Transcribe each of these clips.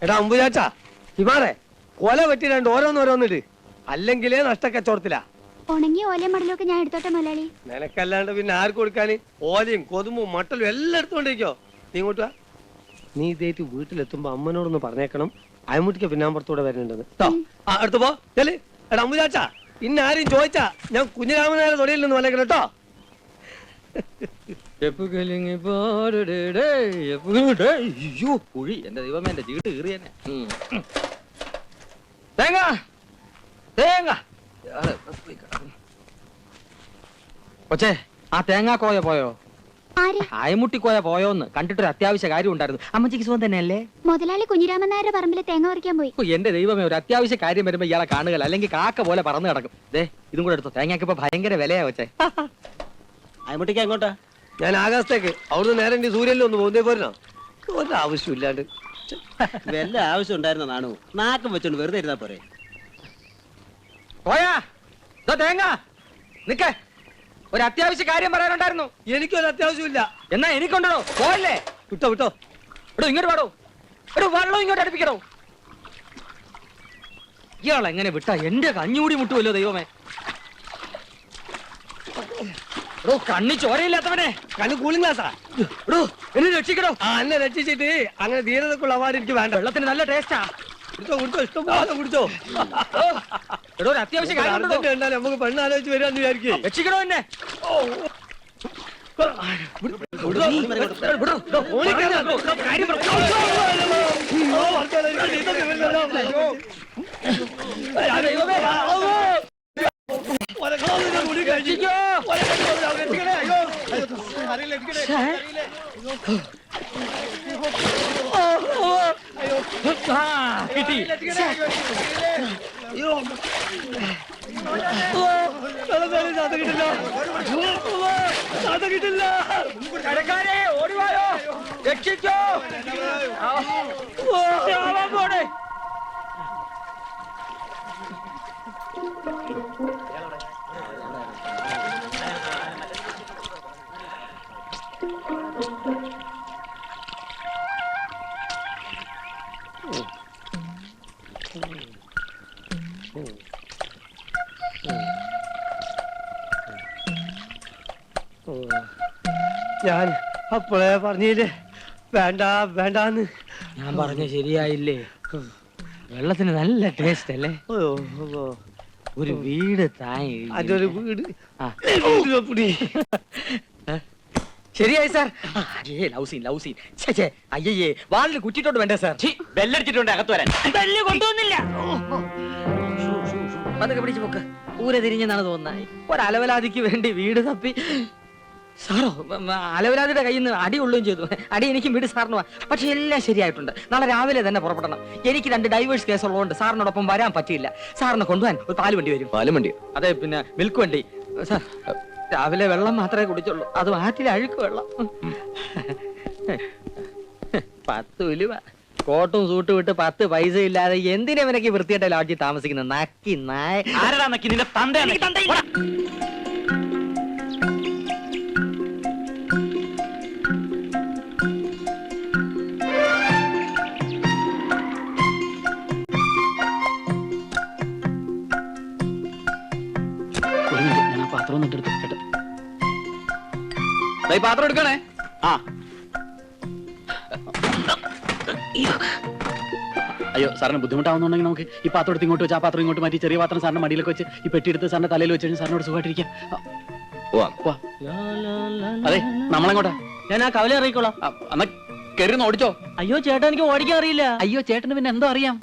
എടാ അമ്പുചാച്ചാ ഹിമാറെ കൊല വെട്ടിരണ്ട് ഓരോന്നോരോന്നിട്ട് അല്ലെങ്കിലേ നഷ്ടക്കച്ചവടത്തിലാ. ഉണങ്ങിയ ഓലയും മടലൊക്കെ ഞാൻ എടുത്തോട്ടെ മുതലാളി. നിനക്കല്ലാണ്ട് പിന്നെ ആർക്ക് കൊടുക്കാന്? ഓലയും കൊതുമ്പും മട്ടലും എല്ലാം എടുത്തോണ്ടിരിക്കോ. നീ ഇങ്ങോട്ട് വാ. നീ ഇതേറ്റ് വീട്ടിലെത്തുമ്പോ അമ്മനോടൊന്ന് പറഞ്ഞേക്കണം അയമുട്ടിക്ക് പിന്നാമ്പുറത്തൂടെ വരുന്നുണ്ടെന്ന് കേട്ടോ. ആ അടുത്ത് പോ ചെല്. എടാ അമ്പുചാച്ചാ ഇന്നാരും ചോദിച്ചാ ഞാൻ കുഞ്ഞിരാമനായ തൊടിയിൽ നിന്ന് വന്നേക്കണം കേട്ടോ. കുഴി എന്റെ ദൈവമേ, എന്റെ ചീട്ട് കീറി തന്നെ. തേങ്ങ തേങ്ങ കൊച്ചേ, ആ തേങ്ങാക്കോയ പോയോ? അയമുട്ടിക്കോയ പോയോന്ന് കണ്ടിട്ടൊരു അത്യാവശ്യ കാര്യം ഉണ്ടായിരുന്നു. അമ്മച്ചിക്ക് സുഖം തന്നെയല്ലേ? മുതലാളി കുഞ്ഞിരാമൻ നായരുടെ പറമ്പിൽ തേങ്ങ പറിക്കാൻ പോയി. എന്റെ ദൈവമേ, ഒരു അത്യാവശ്യ കാര്യം വരുമ്പോ ഇയാളെ കാണുക, അല്ലെങ്കിൽ കാക്ക പോലെ പറന്ന് കിടക്കും. ദേ ഇതും കൂടെ എടുത്തോ, തേങ്ങയ്ക്ക് ഇപ്പൊ ഭയങ്കര വിലയാ കൊച്ചേ. അയമുട്ടിക്ക് എങ്ങോട്ടാ? ഞാൻ ആകാശത്തേക്ക്. അവിടുന്ന് നേരെ സൂര്യനിൽ ഒന്ന് പോകുന്നേ പോരണോ? ഒരാവശ്യമില്ലാണ്ട്. വല്ല ആവശ്യം ഉണ്ടായിരുന്ന നാണു നാക്കം വെച്ചോണ്ട് വെറുതെ ഇരുന്നാ പോരെ. പോയാ തേങ്ങ നിക്ക, ഒരു അത്യാവശ്യ കാര്യം പറയാനുണ്ടായിരുന്നു. എനിക്കൊരു അത്യാവശ്യമില്ല. എന്നാ എനിക്കുണ്ടോ? പോയല്ലേ? വിട്ടോ വിട്ടോ. എടോ ഇങ്ങോട്ട് പാടോ, എടോ വെള്ളം ഇങ്ങോട്ട് അടുപ്പിക്കണോ. ഇയാൾ എങ്ങനെ വിട്ടാ എന്റെ കഞ്ഞൂടി മുട്ടുമല്ലോ ദൈവമേ. എടോ കണ്ണി ചോരയില്ലാത്തവനെ, കണ്ണ് കൂളിംഗ് ഗ്ലാസാ. എടോ എന്നെ രക്ഷിക്കണോ. എന്നെ രക്ഷിച്ചിട്ട് അങ്ങനെ ധീരതക്കുള്ള അവാർഡ് എനിക്ക് വേണ്ട. വെള്ളത്തിന് നല്ല ടേസ്റ്റാ. കുടിച്ചോ കുടിച്ചോ, ഇഷ്ടം പോലെ കുടിച്ചോ. എടോ ഒരു അത്യാവശ്യ കാര്യം ഉണ്ടാലും നമുക്ക് പെണ്ണ് ആലോചിച്ച് വരാന്ന് വിചാരിക്കും. രക്ഷിക്കണോ എന്നെ. കിട്ടി. കിട്ടില്ല. ഓടിവായോ, രക്ഷിക്കോ. പോടെ ഞാൻ അപ്പോഴേ പറഞ്ഞില്ലേ വേണ്ട വേണ്ടാന്ന്. ഞാൻ പറഞ്ഞ ശരിയായില്ലേ? വെള്ളത്തിന് നല്ല ടേസ്റ്റ് അല്ലേ? ഒരു വീട് താങ്ങി അതൊരു വീട് ശരിയായി സാർ. അയ്യേ വാളിൽ കുറ്റിട്ടോണ്ട് വേണ്ടേ സാർ? ബെല്ലടിച്ചിട്ടുണ്ട് അകത്ത് വരാൻ. ബെല്ല് കൊണ്ടുവന്നില്ല. അതൊക്കെ പിടിച്ചു പോക്ക്. ഊരെ തിരിഞ്ഞെന്നാണ് തോന്നുന്നത്. ഒരലവലാതിക്ക് വേണ്ടി വീട് തപ്പി സാറോ അലവലാതിയുടെ കയ്യിൽ നിന്ന് അടി കൊള്ളുകയും ചെയ്തു. അടി എനിക്കും വീട് സാറിന്. പക്ഷെ എല്ലാം ശരിയായിട്ടുണ്ട്. നാളെ രാവിലെ തന്നെ പുറപ്പെടണം. എനിക്ക് 2 ഡൈവേഴ്സ് കേസ് ഉള്ളതുകൊണ്ട് സാറിനോടൊപ്പം വരാൻ പറ്റിയില്ല. സാറിനെ കൊണ്ടുപോകാൻ ഒരു പാല് വണ്ടി വരും. പാലും വണ്ടി? അതെ, പിന്നെ മിൽക്ക് വണ്ടി. സാർ രാവിലെ വെള്ളം മാത്രമേ കുടിച്ചുള്ളൂ, അതും ആറ്റിലെ അഴുക്ക് വെള്ളം. 10 ഉലുവ. കോട്ടും സൂട്ടും വിട്ട് 10 പൈസ ഇല്ലാതെ എന്തിനാ ഇവനൊക്കെ വൃത്തിയായിട്ട ലോഡ്ജിൽ താമസിക്കുന്നത്? നക്കി നായ. ആരടാ നക്കി? നിന്റെ തന്തയാണ്. പാത്രം എടുക്കണേ. ആ അയ്യോ, സാറിന് ബുദ്ധിമുട്ടാവുന്നുണ്ടെങ്കിൽ നമുക്ക് ഈ പാത്രം എടുത്ത് ഇങ്ങോട്ട് വെച്ച് ആ പാത്രം ഇങ്ങോട്ട് മാറ്റി ചെറിയ പാത്രം സാറിന്റെ മടിയിലൊക്കെ വെച്ച് ഈ പെട്ടി എടുത്ത് സാറിന്റെ തലയിൽ വെച്ച് സാറിനോട് സുഖമായിട്ടിരിക്കാം. അതെ, നമ്മളെങ്ങോട്ടാ? ഞാൻ ആ കവല ഇറങ്ങിക്കോളാം. എന്നാ കയറി ഓടിച്ചോ. അയ്യോ ചേട്ടാ, എനിക്ക് ഓടിക്കാൻ അറിയില്ല. അയ്യോ ചേട്ടന് പിന്നെ എന്തോ അറിയാം.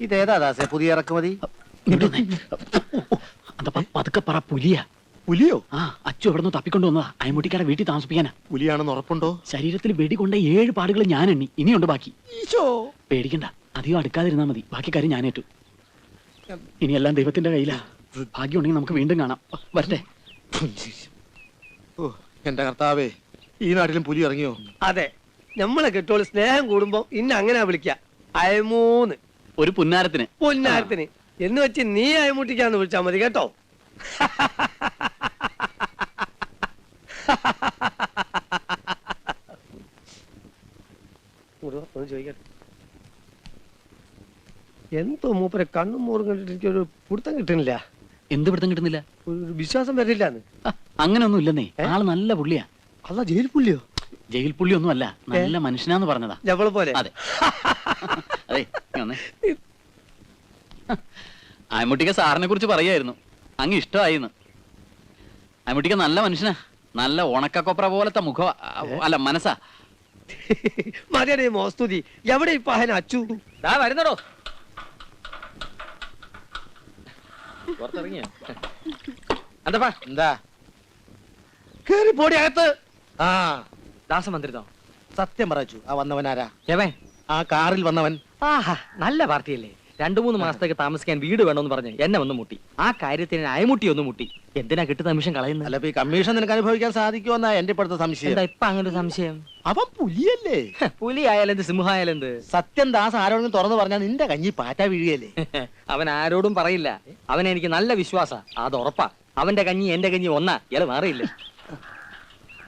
ഇതേതാ ദാസേ പുതിയ ഇറക്കുമതി? പതുക്കെ പറ. പുലിയാ. പുലിയോ? ആ, അച്ചു എവിടുന്ന് തപ്പിക്കൊണ്ടു വന്നതാ. അയമുട്ടിക്കാരെ വീട്ടിൽ താമസിപ്പിക്കാനാ. പുലിയാണെന്ന് ഉറപ്പുണ്ടോ? ശരീരത്തിൽ വെടികൊണ്ട 7 പാടുകൾ ഞാൻ എണ്ണി. ഇനിയുണ്ട് ബാക്കി. ഈശോ, പേടിക്കണ്ട, അധികം അടുക്കാതിരുന്നാ മതി. ബാക്കി കാര്യം ഞാനേറ്റു. ഇനിയെല്ലാം ദൈവത്തിന്റെ കയ്യിലാ. ഭാഗ്യം ഉണ്ടെങ്കിൽ നമുക്ക് വീണ്ടും കാണാം. വരട്ടെ. എന്റെ കർത്താവേ, ഈ നാട്ടിലും പുലി ഇറങ്ങിയോ? അതെ, നമ്മളെ കെട്ടോള് സ്നേഹം കൂടുമ്പോ ഇന്ന അങ്ങനെ വിളിക്ക. അയമൂന്ന് ഒരു പുന്നാരത്തിന്. പൊന്നാരത്തിന് എന്ന് വെച്ച് നീ അയമുട്ടിക്കാന്ന് വിളിച്ചാ മതി കേട്ടോ. ചോദിക്കട്ടെ, എന്തോ മൂപ്പരെ കണ്ണും മോറും കണ്ടിട്ട് എനിക്കൊരു പിടുത്തം കിട്ടുന്നില്ല. എന്ത് പിടുത്തം കിട്ടുന്നില്ല? ഒരു വിശ്വാസം വരില്ലാന്ന്. അങ്ങനൊന്നും ഇല്ലെന്നേ, ആള് നല്ല പുള്ളിയാ. അല്ല ജയിൽ പുള്ളിയോ? ജയിൽ പുള്ളി ഒന്നും അല്ല, നല്ല മനുഷ്യനാന്ന് പറഞ്ഞതാ. ഞമ്മളെ പോലെ. അതെ അതെ. അയമുട്ടിക്ക സാറിനെ കുറിച്ച് പറയായിരുന്നു, അങ്ങ് ഇഷ്ടമായിന്ന്. അയമുട്ടിക്ക നല്ല മനുഷ്യനാ, നല്ല ഉണക്കക്കൊപ്ര പോലത്തെ മുഖ അല്ല മനസ്സാ. മതിയടേ മോസ്തുതി. എവിടെ ഇപ്പൊ അഹന അച്ചു? വരുന്നടോ. എന്താ കേറി പോടി അകത്ത്. ആ ദാസം വന്നിരുന്നോ? സത്യം പറച്ചു. ആ വന്നവനാരാ? എവൻ? ആ കാറിൽ വന്നവൻ. ആഹാ, നല്ല പാർട്ടിയല്ലേ. 2-3 മാസത്തേക്ക് താമസിക്കാൻ വീട് വേണമെന്ന് പറഞ്ഞ് എന്നെ ഒന്ന് മുട്ടി. ആ കാര്യത്തിന് അയമുട്ടി ഒന്ന് മുട്ടി. എന്തിനാ കിട്ടുന്ന നിമിഷം കളയുന്നത്? അല്ല, ഈ കമ്മീഷൻ നിനക്ക് അനുഭവിക്കാൻ സാധിക്കുമെന്നാ എന്റെ ഇപ്പോഴത്തെ സംശയം. എന്താ ഇപ്പൊ അങ്ങനെ ഒരു സംശയം? അവൻ പുലിയല്ലേ? പുലി ആയാലെന്ത്, സിംഹായാലെന്ത്? സത്യം ദാസ് ആരോടും തുറന്നു പറഞ്ഞാൽ നിന്റെ കഞ്ഞി പാറ്റ വീഴുകയല്ലേ? അവൻ ആരോടും പറയില്ല. അവനെ എനിക്ക് നല്ല വിശ്വാസ, അത് ഉറപ്പാ. അവന്റെ കഞ്ഞി എന്റെ കഞ്ഞി ഒന്നാ, ഇയാൾ മാറിയില്ല.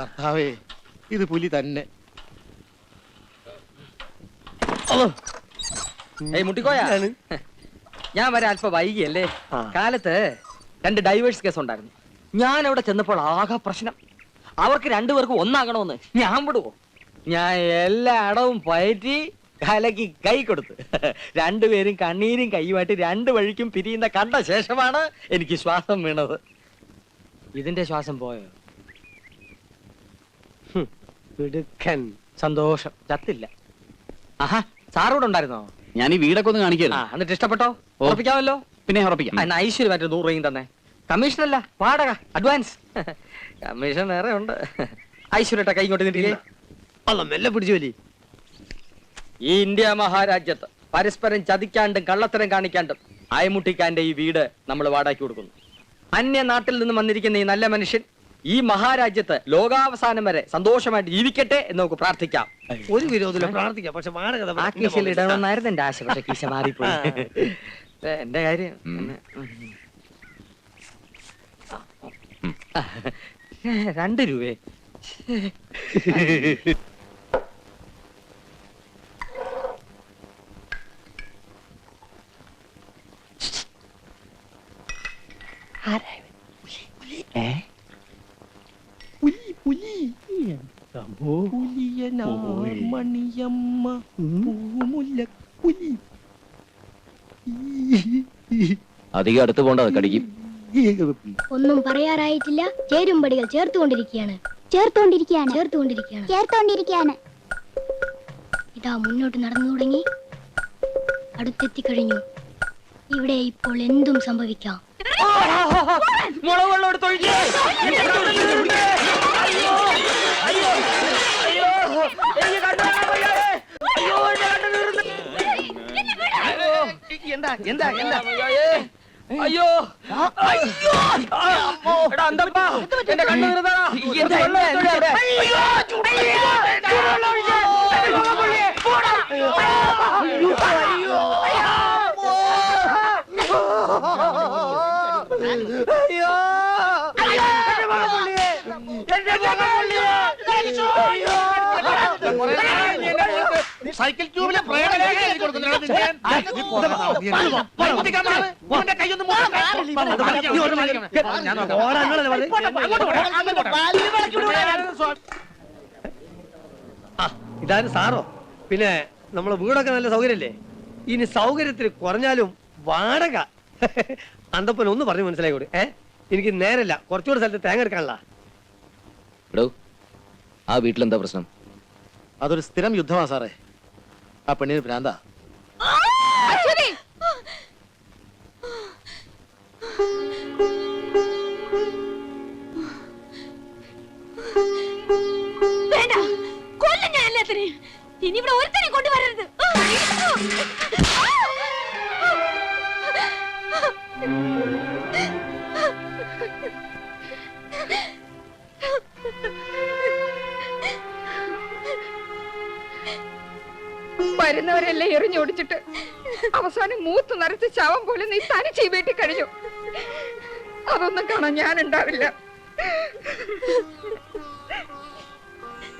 കർത്താവേ, ഇത് പുലി തന്നെ. ഏയ് മുട്ടിക്കോയാ, ഞാൻ വരെ അല്പം വൈകിയല്ലേ. കാലത്ത് 2 ഡൈവേഴ്സ് കേസ് ഉണ്ടായിരുന്നു. ഞാൻ അവിടെ ചെന്നപ്പോൾ ആകെ പ്രശ്നം. അവർക്ക് 2 പേർക്കും ഒന്നാകണമെന്ന് ഞാൻ വിടുവോ? ഞാൻ എല്ലാ അടവും പയറ്റി കലക്കി കൈ കൊടുത്ത് 2 പേരും കണ്ണീരും കൈയുമായിട്ട് 2 വഴിക്കും പിരിയുന്ന കണ്ട ശേഷമാണ് എനിക്ക് ശ്വാസം വീണത്. ഇതിന്റെ ശ്വാസം പോയോ? സന്തോഷം, ചത്തില്ല. ആഹാ, സാറോട് ഉണ്ടായിരുന്നോ? ഞാൻ ഈ വീടൊക്കെ ഒന്ന് കാണിക്കായിരുന്നു. എന്നിട്ട് ഇഷ്ടപ്പെട്ടോ? ഉറപ്പിക്കാമല്ലോ. പിന്നെ ഉറപ്പിക്കാം. എന്നാ ഐശ്വര്യമായിട്ട് 100 രൂപയും തന്നെ. കമ്മീഷൻ അല്ല, വാടക, അഡ്വാൻസ്. കമ്മീഷൻ വേറെ ഉണ്ട്. ഐശ്വര്യട്ട കൈ ഇങ്ങോട്ട് നീട്ടില്ലേ. അല്ല മെല്ലെ പിടിച്ചു വലി. ഈ ഇന്ത്യ മഹാരാജ്യത്ത് പരസ്പരം ചതിക്കാണ്ടും കള്ളത്തരം കാണിക്കാണ്ടും അയമുട്ടിക്കാന്റെ ഈ വീട് നമ്മൾ വാടകയ്ക്ക് കൊടുക്കുന്നു. അന്യ നാട്ടിൽ നിന്ന് വന്നിരിക്കുന്ന ഈ നല്ല മനുഷ്യൻ ഈ മഹാരാജ്യത്ത് ലോകാവസാനം വരെ സന്തോഷമായിട്ട് ജീവിക്കട്ടെ എന്ന് നമുക്ക് പ്രാർത്ഥിക്കാം. ഒരു വിരോധമില്ല, പ്രാർത്ഥിക്കാം. പക്ഷെ വാടക ആ കീശയിൽ ഇടണമെന്നായിരുന്നു എന്റെ ആശ, പക്ഷെ കീശ മാറിപ്പോയി. എന്റെ കാര്യം 2 രൂപയെ. അധികം അടുത്ത് പോണ്ടത് കടിക്കും. ഒന്നും പറയാറായിട്ടില്ല. ചേരുംപടികൾ ചേർത്തുകൊണ്ടിരിക്കുകയാണ്. ഇതാ മുന്നോട്ട് നടന്നു തുടങ്ങി, അടുത്തെത്തിക്കഴിഞ്ഞു. ഇവിടെ ഇപ്പോൾ എന്തും സംഭവിക്കാം. എന്താ എന്താ എന്താ? അയ്യോ അയ്യോ, എടാ അന്തപ്പാ, എന്റെ കണ്ണു വീണതാ. സൈക്കിൾ ട്യൂബിലെ ഇതാരും സാറോ? പിന്നെ നമ്മളെ വീടൊക്കെ നല്ല സൗകര്യല്ലേ? ഇനി സൗകര്യത്തിന് കുറഞ്ഞാലും വാടക. അന്തപ്പൻ ഒന്ന് പറഞ്ഞു മനസ്സിലായിക്കോട്ടെ. എനിക്ക് നേരല്ല, കുറച്ചുകൂടെ സ്ഥലത്ത് തേങ്ങ എടുക്കാനുള്ള. ആ വീട്ടിലെന്താ പ്രശ്നം? അതൊരു സ്ഥിരം യുദ്ധമാ സാറേ. ആ പെണ്ണിന് ഭ്രാന്താ. വേണ്ട, കൊല്ലും ഞാൻ എല്ലാത്തിനെയും. ഇനി ഇവിടെ ഒരുത്തനെയും കൊണ്ടുവരരുത്. വരുന്നവരെല്ലാം എറിഞ്ഞോടിച്ചിട്ട് അവസാനം മൂത്ത് നരച്ച് ശവം പോലെ നീ തനിച്ച് ഈ വീട്ടിൽ കഴിഞ്ഞു. അതൊന്നും കാണാൻ ഞാൻ ഉണ്ടാവില്ല.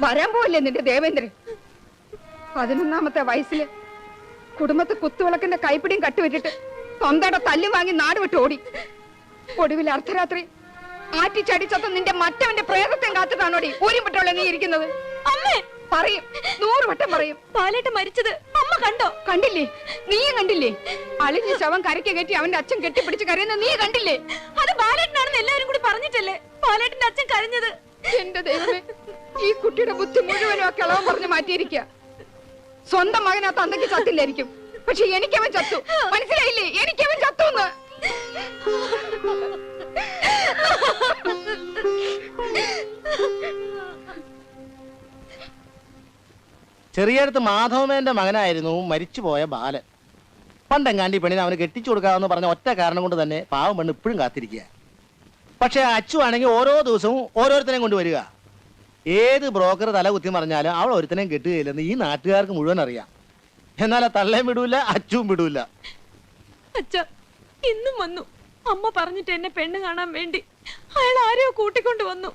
വരാൻ പോവല്ലേ നിന്റെ ദേവേന്ദ്രൻ? 11ാമത്തെ വയസ്സില് കുടുംബത്തെ കുത്തുവിളക്കിന്റെ കൈപ്പിടിയും കട്ടുവിട്ടിട്ട് സ്വന്തയുടെ തല്ലും വാങ്ങി നാട് വിട്ട് ഓടി. ഒടുവിൽ അർദ്ധരാത്രി ആറ്റിച്ചടിച്ചത്ത നിന്റെ മറ്റവന്റെ പ്രേതത്തെ കാത്തിട്ടാണോടി ഊരിപ്പെട്ടുള്ള നീ ഇരിക്കുന്നത്? അമ്മേ പറയും, 100 വട്ടം പറയും. പാലേട്ടൻ മരിച്ചത് അമ്മ കണ്ടോ? കണ്ടില്ലേ? നീയും കണ്ടില്ലേ? അളിഞ്ഞ ശവം കരയ്ക്ക് കയറ്റി അവന്റെ അച്ഛൻ കെട്ടിപ്പിടിച്ച് കരയുന്ന നീ കണ്ടില്ലേ? അത് പാലേട്ടനാണെന്ന് എല്ലാവരും കൂടി പറഞ്ഞിട്ടല്ലേ പാലേട്ടന്റെ അച്ഛൻ കരഞ്ഞത്? എന്റെ ദൈവമേ, ഈ കുട്ടിയുടെ ബുദ്ധി മുഴുവനും ആ കിളവൻ പറഞ്ഞ് മാറ്റിയിരിക്കുക. സ്വന്തം മകനാ തന്തയ്ക്ക് ചത്തില്ലായിരിക്കും, പക്ഷെ എനിക്കവൻ ചത്തു. മനസ്സിലായില്ലേ? എനിക്കവൻ ചത്തു എന്ന്. ചെറിയടുത്ത് മാധവമേന്റെ മകനായിരുന്നു മരിച്ചുപോയ ബാലൻ. പണ്ടെങ്ങാണ്ടി പെണ്ണിനെ അവന് കെട്ടിച്ചു കൊടുക്കാമെന്ന് പറഞ്ഞ ഒറ്റ കാരണം കൊണ്ട് തന്നെ പാവം പെണ്ണ് ഇപ്പോഴും കാത്തിരിക്കുക. പക്ഷെ അച്ചു ആണെങ്കിൽ ഓരോ ദിവസവും ഓരോരുത്തരെയും കൊണ്ടുവരിക. ഏത് ബ്രോക്കർ തല കുത്തി പറഞ്ഞാലും അവൾ ഒരുത്തനെയും കെട്ടുകയില്ലെന്ന് ഈ നാട്ടുകാർക്ക് മുഴുവൻ അറിയാം. എന്നാൽ ആ തള്ളയും വിടൂല, അച്ചുവും വിടൂല. അച്ഛ ഇന്നും വന്നു. അമ്മ പറഞ്ഞിട്ട് എന്നെ പെണ്ണ് കാണാൻ വേണ്ടി അയാൾ ആരെയോ കൂട്ടിക്കൊണ്ട് വന്നു.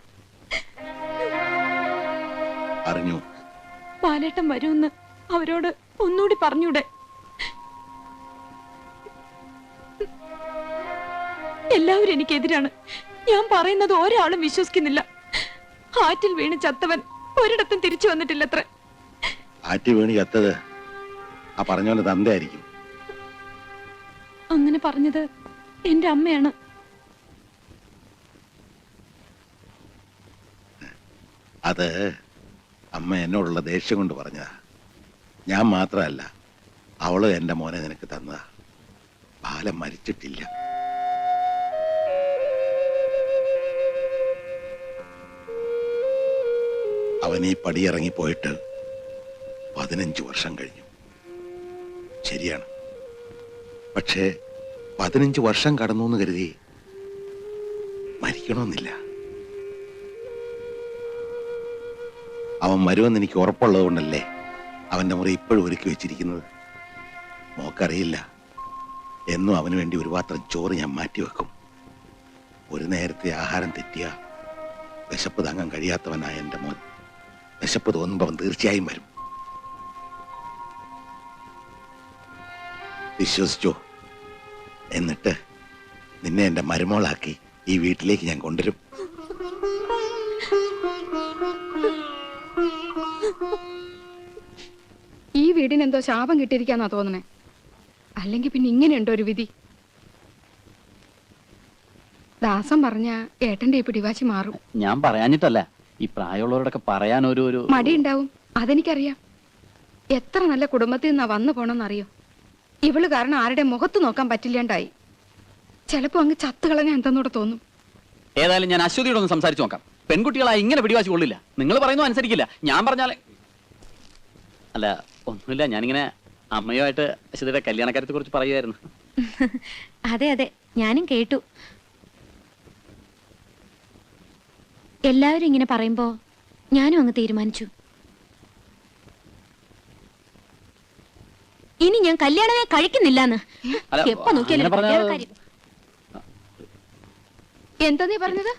അറിഞ്ഞു. പാലേട്ടൻ വരുമെന്ന് അവരോട് ഒന്നുകൂടി പറഞ്ഞൂടെ? എല്ലാവരും എനിക്കെതിരാണ്. ഞാൻ പറയുന്നത് ഒരാളും വിശ്വസിക്കുന്നില്ല. ആറ്റിൽ വീണ് ചത്തവൻ ഒരിടത്തും തിരിച്ചു വന്നിട്ടില്ലത്ര. ആറ്റി വീണ് ചത്തത് ആ പറഞ്ഞോന്റെ തന്തയായിരിക്കും. അങ്ങനെ പറഞ്ഞത് എന്റെ അമ്മയാണ്. അത് അമ്മ എന്നോടുള്ള ദേഷ്യം കൊണ്ട് പറഞ്ഞതാ. ഞാൻ മാത്രമല്ല, അവള് എന്റെ മോനെ നിനക്ക് തന്നതാ. ബാലൻ മരിച്ചിട്ടില്ല. അവൻ ഈ പടിയിറങ്ങി പോയിട്ട് 15 വർഷം കഴിഞ്ഞു. ശരിയാണ്. പക്ഷേ 15 വർഷം കടന്നു എന്ന് കരുതി മരിക്കണമെന്നില്ല. അവൻ വരുമെന്ന് എനിക്ക് ഉറപ്പുള്ളത് കൊണ്ടല്ലേ അവന്റെ മുറി ഇപ്പോഴും ഒരുക്കി വെച്ചിരിക്കുന്നത്. മോക്കറിയില്ല, എന്നും അവന് വേണ്ടി ഒരു പാത്രം ചോറ് ഞാൻ മാറ്റിവെക്കും. ഒരു നേരത്തെ ആഹാരം തെറ്റിയ വിശപ്പ് താങ്ങാൻ കഴിയാത്തവനായ എൻ്റെ മോൻ വിശപ്പ് തോന്നുമ്പോൾ അവൻ തീർച്ചയായും വരും. വിശ്വസിച്ചോ? എന്നിട്ട് നിന്നെ എൻ്റെ മരുമോളാക്കി ഈ വീട്ടിലേക്ക് ഞാൻ കൊണ്ടുവരും. ഈ വീടിനെന്തോ ശാപം കിട്ടിയിരിക്കാന്നാ തോന്നണേ. അല്ലെങ്കിൽ പിന്നെ ഇങ്ങനെയുണ്ടോ ഒരു വിധി? ദാസം പറഞ്ഞ ഏട്ടന്റെ ഈ പിടിവാശി മാറും. ഞാൻ പറയാഞ്ഞിട്ടല്ല, ഈ പ്രായമുള്ളവരോടൊക്കെ പറയാൻ ഒരു മടിയുണ്ടാവും, അതെനിക്കറിയാം. എത്ര നല്ല കുടുംബത്തിൽ നിന്നാ വന്നു പോണെന്നറിയോ? ഇവള് കാരണം ആരുടെ മുഖത്ത് നോക്കാൻ പറ്റില്ലാണ്ടായി. ചിലപ്പോ അങ്ങ് ചത്തുകളഞ്ഞ എന്തെന്നൂടെ തോന്നും. ഏതായാലും ഞാൻ അശ്വതിയോടൊന്ന് സംസാരിച്ചു നോക്കാം. പെൺകുട്ടികളായി ഇങ്ങനെ പിടിവാശി കൊള്ളില്ല. നിങ്ങൾ പറയുന്നത് അനുസരിക്കില്ല. ഞാൻ പറഞ്ഞാലേ. അല്ല, ഒന്നുമില്ല, ഞാനിങ്ങനെ അമ്മയുമായിട്ട് അശ്വതിയുടെ കല്യാണക്കാര്യത്തെ കുറിച്ച് പറയുമായിരുന്നു. അതെ അതെ, ഞാനും കേട്ടു. എല്ലാവരും ഇങ്ങനെ പറയുമ്പോ ഞാനും അങ്ങ് തീരുമാനിച്ചു. ഇനി ഞാൻ കല്യാണമേ കഴിക്കുന്നില്ലെന്ന്. അല്ല, എപ്പോ നോക്കിയാലും അങ്ങനെ പറഞ്ഞാ- കല്യാണക്കാര്യം. എന്താ നീ പറഞ്ഞത്?